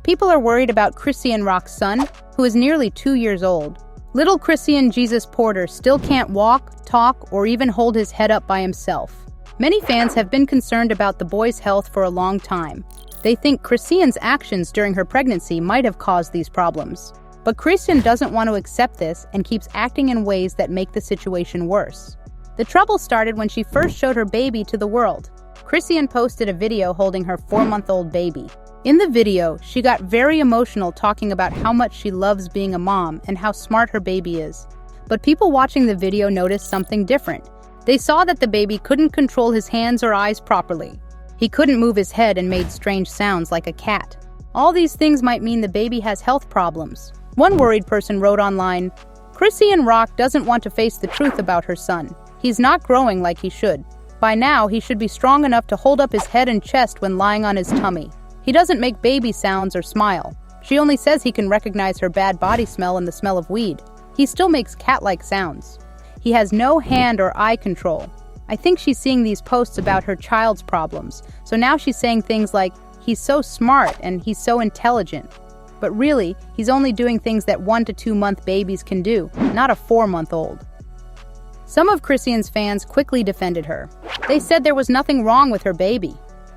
People are worried about Chrisean Rock's son, who is nearly 2 years old. Little Chrisean Jesus Porter still can't walk, talk, or even hold his head up by himself. Many fans have been concerned about the boy's health for a long time. They think Chrisean's actions during her pregnancy might have caused these problems. But Chrisean doesn't want to accept this and keeps acting in ways that make the situation worse. The trouble started when she first showed her baby to the world. Chrisean posted a video holding her 4-month-old baby. In the video, she got very emotional talking about how much she loves being a mom and how smart her baby is. But people watching the video noticed something different. They saw that the baby couldn't control his hands or eyes properly. He couldn't move his head and made strange sounds like a cat. All these things might mean the baby has health problems. One worried person wrote online, "Chrisean Rock doesn't want to face the truth about her son. He's not growing like he should. By now, he should be strong enough to hold up his head and chest when lying on his tummy. He doesn't make baby sounds or smile. She only says he can recognize her bad body smell and the smell of weed. He still makes cat-like sounds. He has no hand or eye control. I think she's seeing these posts about her child's problems, so now she's saying things like, he's so smart and he's so intelligent. But really, he's only doing things that 1 to 2 month babies can do, not a 4-month-old. Some of Chrisean's fans quickly defended her. They said there was nothing wrong with her baby.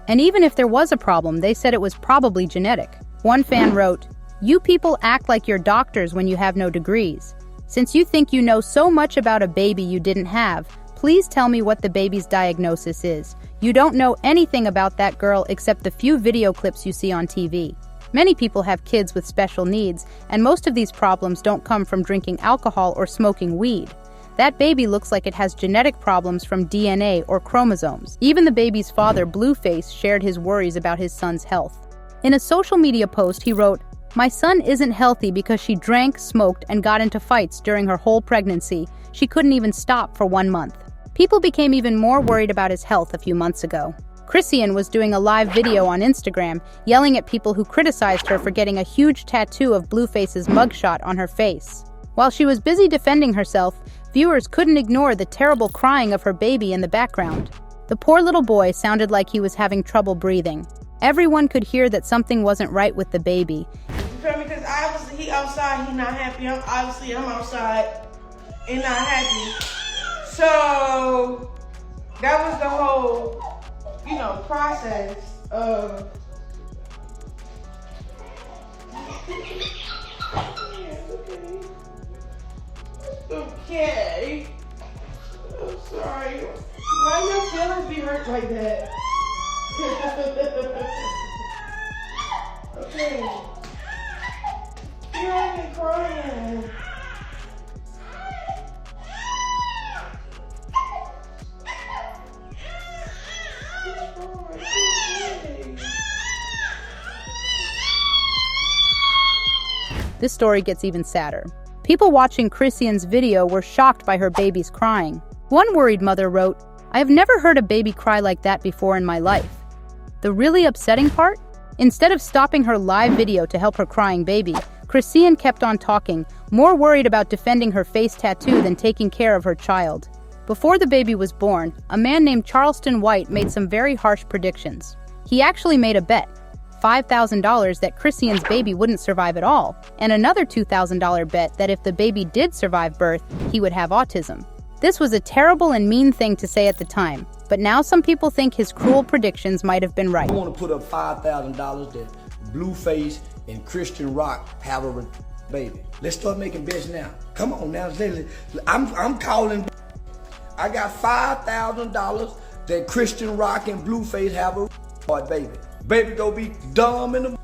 And even if there was a problem, they said it was probably genetic. One fan wrote, "You people act like you're doctors when you have no degrees. Since you think you know so much about a baby you didn't have, please tell me what the baby's diagnosis is. You don't know anything about that girl except the few video clips you see on TV. Many people have kids with special needs, and most of these problems don't come from drinking alcohol or smoking weed. That baby looks like it has genetic problems from DNA or chromosomes." Even the baby's father, Blueface, shared his worries about his son's health. In a social media post, he wrote, "My son isn't healthy because she drank, smoked, and got into fights during her whole pregnancy. She couldn't even stop for 1 month." People became even more worried about his health a few months ago. Chrisean was doing a live video on Instagram, yelling at people who criticized her for getting a huge tattoo of Blueface's mugshot on her face. While she was busy defending herself, viewers couldn't ignore the terrible crying of her baby in the background. The poor little boy sounded like he was having trouble breathing. Everyone could hear that something wasn't right with the baby. You feel me? Because obviously he outside, he not happy. I'm outside and not happy. So that was the whole, process of okay. I'm sorry. Why your feelings be hurt like that? Okay. You're already crying. This story gets even sadder. People watching Chrisean's video were shocked by her baby's crying. One worried mother wrote, "I have never heard a baby cry like that before in my life." The really upsetting part? Instead of stopping her live video to help her crying baby, Chrisean kept on talking, more worried about defending her face tattoo than taking care of her child. Before the baby was born, a man named Charleston White made some very harsh predictions. He actually made a bet, $5,000 that Chrisean's baby wouldn't survive at all, and another $2,000 bet that if the baby did survive birth, he would have autism. This was a terrible and mean thing to say at the time, but now some people think his cruel predictions might have been right. I want to put up $5,000 that Blueface and Chrisean Rock have a baby. Let's start making bets now. Come on now, I'm calling. I got $5,000 that Chrisean Rock and Blueface have a baby. Baby gonna be dumb in the.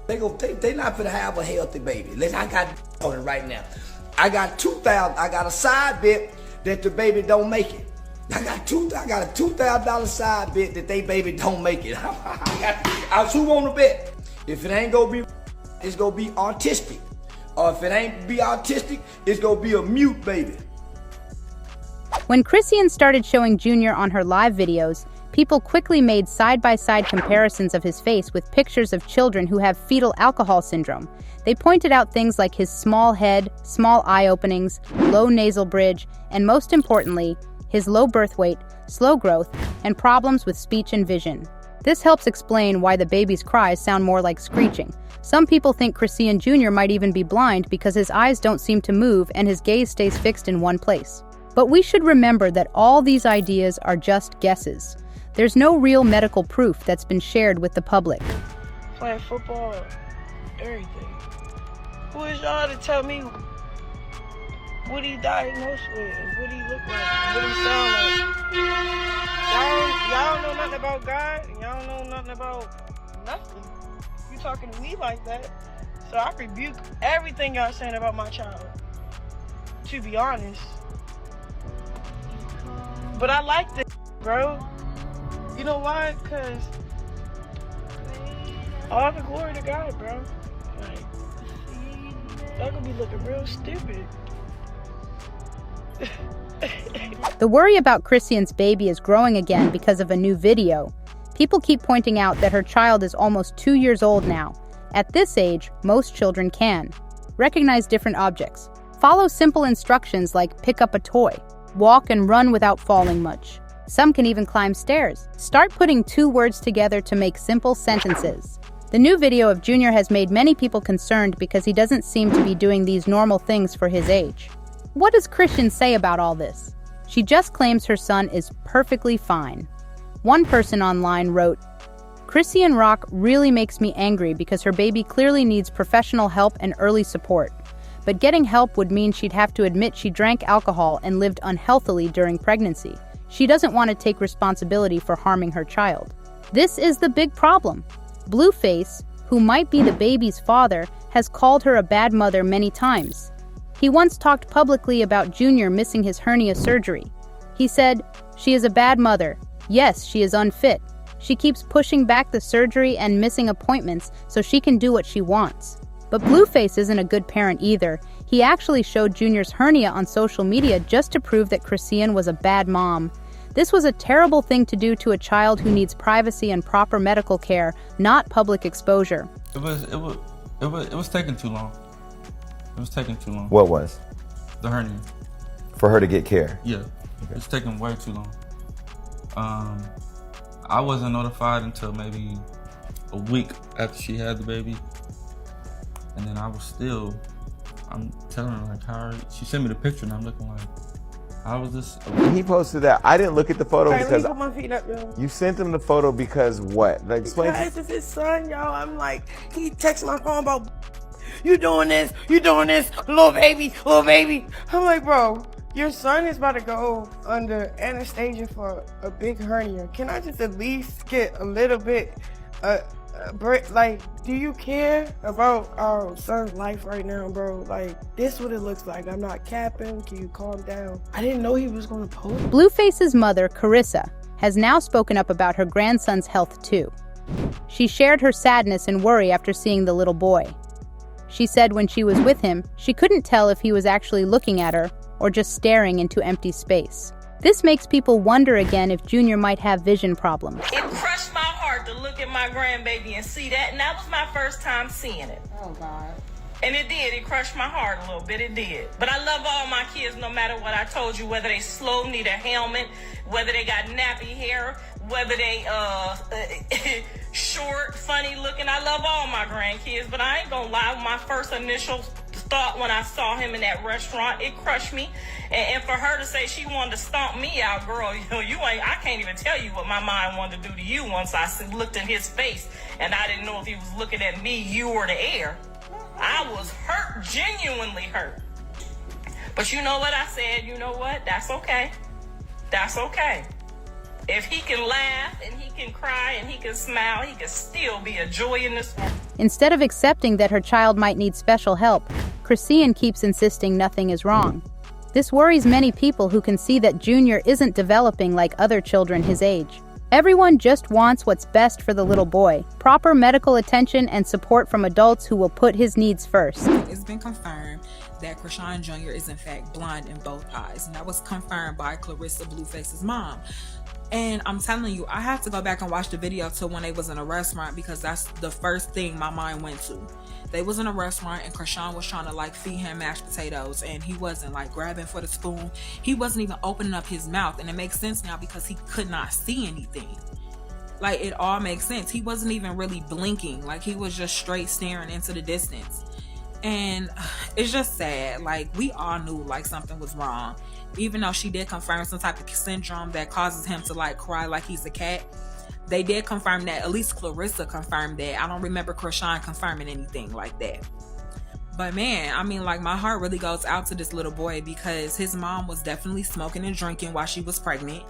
They not gonna have a healthy baby. I got on it right now. I got 2,000. I got a side bet that the baby don't make it. I got a $2,000 side bet that they baby don't make it. Who want to bet? If it ain't gonna be, it's gonna be autistic. Or if it ain't be autistic, it's gonna be a mute baby. When Chrisean started showing Junior on her live videos, people quickly made side-by-side comparisons of his face with pictures of children who have fetal alcohol syndrome. They pointed out things like his small head, small eye openings, low nasal bridge, and most importantly, his low birth weight, slow growth, and problems with speech and vision. This helps explain why the baby's cries sound more like screeching. Some people think Chrisean Jr. might even be blind because his eyes don't seem to move and his gaze stays fixed in one place. But we should remember that all these ideas are just guesses. There's no real medical proof that's been shared with the public. Playing football, everything. Who is y'all to tell me what he diagnosed with, what he look like, what he sound like? Y'all don't know nothing about God, and y'all don't know nothing about nothing. You talking to me like that, so I rebuke everything y'all saying about my child, to be honest. But I like this, bro. You know why? Because all the glory to God, bro. Like, y'all gonna be looking real stupid. The worry about Chrisean's baby is growing again because of a new video. People keep pointing out that her child is almost 2 years old now. At this age, most children can recognize different objects, follow simple instructions like pick up a toy, walk and run without falling much. Some can even climb stairs. Start putting 2 words together to make simple sentences. The new video of Junior has made many people concerned because he doesn't seem to be doing these normal things for his age. What does Chrisean say about all this? She just claims her son is perfectly fine. One person online wrote, "Chrisean Rock really makes me angry because her baby clearly needs professional help and early support. But getting help would mean she'd have to admit she drank alcohol and lived unhealthily during pregnancy. She doesn't want to take responsibility for harming her child. This is the big problem. Blueface, who might be the baby's father, has called her a bad mother many times. He once talked publicly about Junior missing his hernia surgery. He said, 'She is a bad mother. Yes, she is unfit. She keeps pushing back the surgery and missing appointments so she can do what she wants.' But Blueface isn't a good parent either. He actually showed Junior's hernia on social media just to prove that Chrisean was a bad mom. This was a terrible thing to do to a child who needs privacy and proper medical care, not public exposure." It was taking too long. It was taking too long. What was? The hernia. For her to get care? Yeah. Okay. It's taking way too long. I wasn't notified until maybe a week after she had the baby. And then I'm telling her like she sent me the picture and I'm looking like, how was this? He posted that. I didn't look at the photo because let me put my feet up, yo. You sent him the photo because what? Like, explain. Because it's his son, y'all. I'm like, he texts my phone about, you doing this, little baby. I'm like, bro, your son is about to go under anesthesia for a big hernia. Can I just at least get a little bit, like, do you care about our son's life right now, bro? Like, this what it looks like. I'm not capping. Can you calm down? I didn't know he was going to post. Blueface's mother, Carissa, has now spoken up about her grandson's health too. She shared her sadness and worry after seeing the little boy. She said when she was with him, she couldn't tell if he was actually looking at her or just staring into empty space. This makes people wonder again if Junior might have vision problems. It crushed my heart to look at my grandbaby and see that, and that was my first time seeing it. Oh, God. And it did. It crushed my heart a little bit. It did. But I love all my kids no matter what I told you, whether they slow, need a helmet, whether they got nappy hair, whether they short, funny looking. I love all my grandkids, but I ain't gonna lie. My first initial thought when I saw him in that restaurant, it crushed me. And for her to say she wanted to stomp me out, girl, I can't even tell you what my mind wanted to do to you once I looked in his face and I didn't know if he was looking at me, you, or the air. I was hurt, genuinely hurt. But you know what I said? You know what? That's okay. That's okay. If he can laugh and he can cry and he can smile, he can still be a joy in this world. Instead of accepting that her child might need special help, Chrisean keeps insisting nothing is wrong. This worries many people who can see that Junior isn't developing like other children his age. Everyone just wants what's best for the little boy. Proper medical attention and support from adults who will put his needs first. It's been confirmed that Chrisean Jr. is in fact blind in both eyes, and that was confirmed by Clarissa, Blueface's mom. And I'm telling you, I have to go back and watch the video to when they was in a restaurant, because that's the first thing my mind went to. They was in a restaurant and Chrisean was trying to like feed him mashed potatoes, and he wasn't like grabbing for the spoon. He wasn't even opening up his mouth, and it makes sense now because he could not see anything. Like, it all makes sense. He wasn't even really blinking. Like, he was just straight staring into the distance. And it's just sad. Like, we all knew like something was wrong. Even though she did confirm some type of syndrome that causes him to like cry like he's a cat. They did confirm that. At least Clarissa confirmed that. I don't remember Chrisean confirming anything like that. But man, I mean, like, my heart really goes out to this little boy because his mom was definitely smoking and drinking while she was pregnant.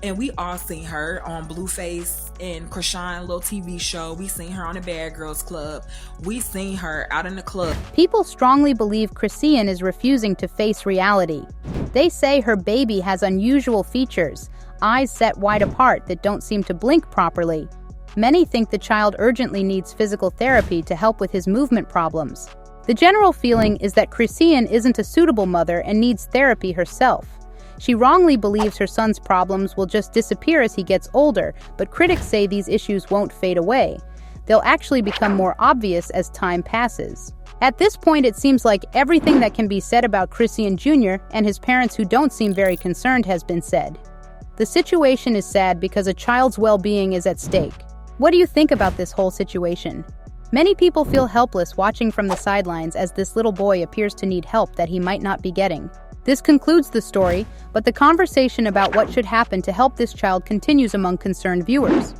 And we all seen her on Blueface and Chrisean little TV show. We seen her on the Bad Girls Club. We seen her out in the club. People strongly believe Chrisean is refusing to face reality. They say her baby has unusual features, eyes set wide apart that don't seem to blink properly. Many think the child urgently needs physical therapy to help with his movement problems. The general feeling is that Chrisean isn't a suitable mother and needs therapy herself. She wrongly believes her son's problems will just disappear as he gets older, but critics say these issues won't fade away. They'll actually become more obvious as time passes. At this point, it seems like everything that can be said about Chrisean Jr. and his parents who don't seem very concerned has been said. The situation is sad because a child's well-being is at stake. What do you think about this whole situation? Many people feel helpless watching from the sidelines as this little boy appears to need help that he might not be getting. This concludes the story, but the conversation about what should happen to help this child continues among concerned viewers.